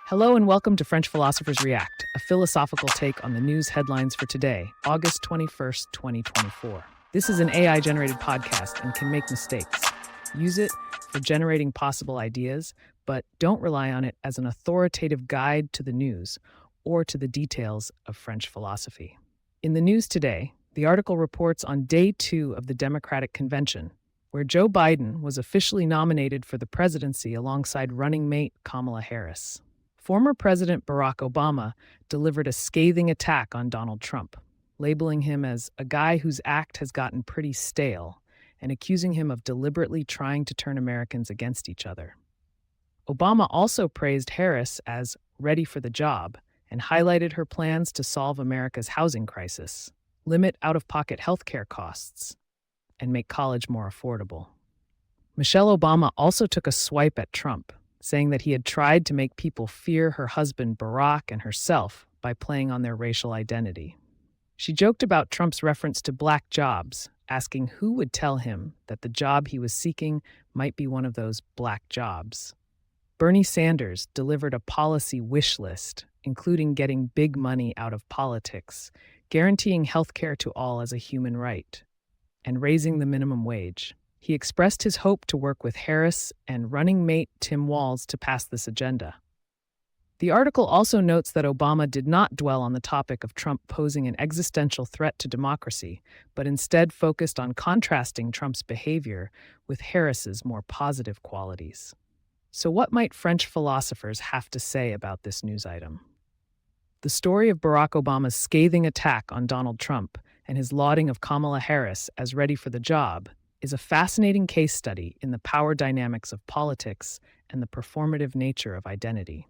Hello and welcome to French Philosophers React, a philosophical take on the news headlines for today, August 21st, 2024. This is an AI-generated podcast and can make mistakes. Use it for generating possible ideas, but don't rely on it as an authoritative guide to the news or to the details of French philosophy. In the news today, the article reports on day 2 of the Democratic Convention, where Joe Biden was officially nominated for the presidency alongside running mate Kamala Harris. Former President Barack Obama delivered a scathing attack on Donald Trump, labeling him as a guy whose act has gotten pretty stale and accusing him of deliberately trying to turn Americans against each other. Obama also praised Harris as ready for the job and highlighted her plans to solve America's housing crisis, limit out-of-pocket healthcare costs, and make college more affordable. Michelle Obama also took a swipe at Trump, saying that he had tried to make people fear her husband Barack and herself by playing on their racial identity. She joked about Trump's reference to black jobs, asking who would tell him that the job he was seeking might be one of those black jobs. Bernie Sanders delivered a policy wish list, including getting big money out of politics, guaranteeing health care to all as a human right, and raising the minimum wage. He expressed his hope to work with Harris and running mate Tim Walz to pass this agenda. The article also notes that Obama did not dwell on the topic of Trump posing an existential threat to democracy, but instead focused on contrasting Trump's behavior with Harris's more positive qualities. So what might French philosophers have to say about this news item? The story of Barack Obama's scathing attack on Donald Trump and his lauding of Kamala Harris as ready for the job is a fascinating case study in the power dynamics of politics and the performative nature of identity.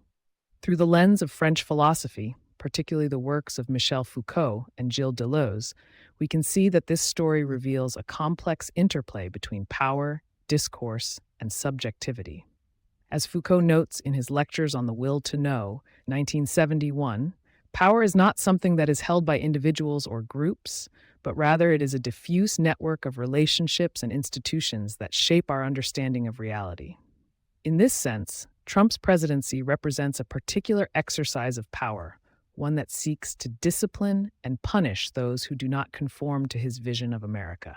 Through the lens of French philosophy, particularly the works of Michel Foucault and Gilles Deleuze, we can see that this story reveals a complex interplay between power, discourse, and subjectivity. As Foucault notes in his Lectures on the Will to Know, 1971, power is not something that is held by individuals or groups, but rather it is a diffuse network of relationships and institutions that shape our understanding of reality. In this sense, Trump's presidency represents a particular exercise of power, one that seeks to discipline and punish those who do not conform to his vision of America.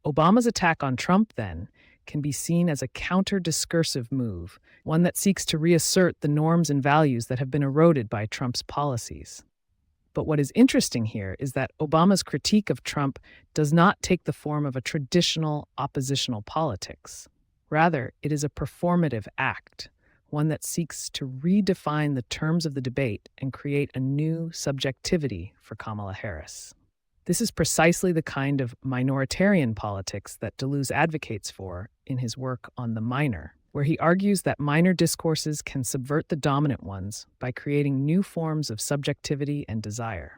Obama's attack on Trump, then, can be seen as a counter-discursive move, one that seeks to reassert the norms and values that have been eroded by Trump's policies. But what is interesting here is that Obama's critique of Trump does not take the form of a traditional oppositional politics. Rather, it is a performative act, one that seeks to redefine the terms of the debate and create a new subjectivity for Kamala Harris. This is precisely the kind of minoritarian politics that Deleuze advocates for in his work on the minor, where he argues that minor discourses can subvert the dominant ones by creating new forms of subjectivity and desire.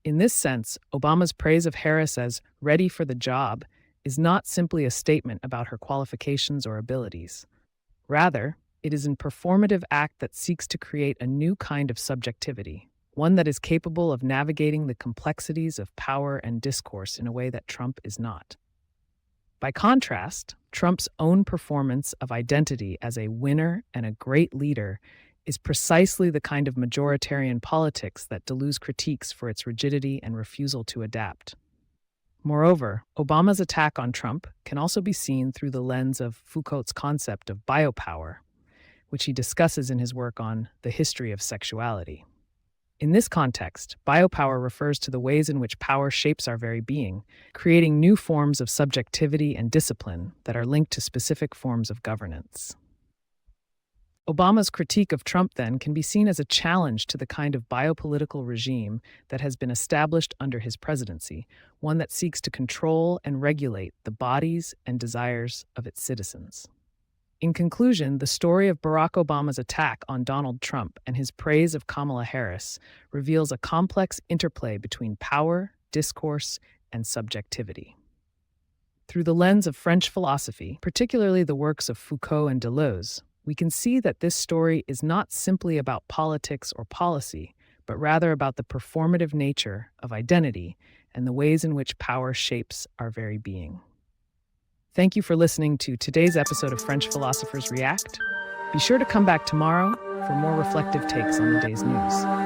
In this sense, Obama's praise of Harris as ready for the job is not simply a statement about her qualifications or abilities. Rather, it is a performative act that seeks to create a new kind of subjectivity, one that is capable of navigating the complexities of power and discourse in a way that Trump is not. By contrast, Trump's own performance of identity as a winner and a great leader is precisely the kind of majoritarian politics that Deleuze critiques for its rigidity and refusal to adapt. Moreover, Obama's attack on Trump can also be seen through the lens of Foucault's concept of biopower, which he discusses in his work on the history of sexuality. In this context, biopower refers to the ways in which power shapes our very being, creating new forms of subjectivity and discipline that are linked to specific forms of governance. Obama's critique of Trump, then, can be seen as a challenge to the kind of biopolitical regime that has been established under his presidency, one that seeks to control and regulate the bodies and desires of its citizens. In conclusion, the story of Barack Obama's attack on Donald Trump and his praise of Kamala Harris reveals a complex interplay between power, discourse, and subjectivity. Through the lens of French philosophy, particularly the works of Foucault and Deleuze, we can see that this story is not simply about politics or policy, but rather about the performative nature of identity and the ways in which power shapes our very being. Thank you for listening to today's episode of French Philosophers React. Be sure to come back tomorrow for more reflective takes on the day's news.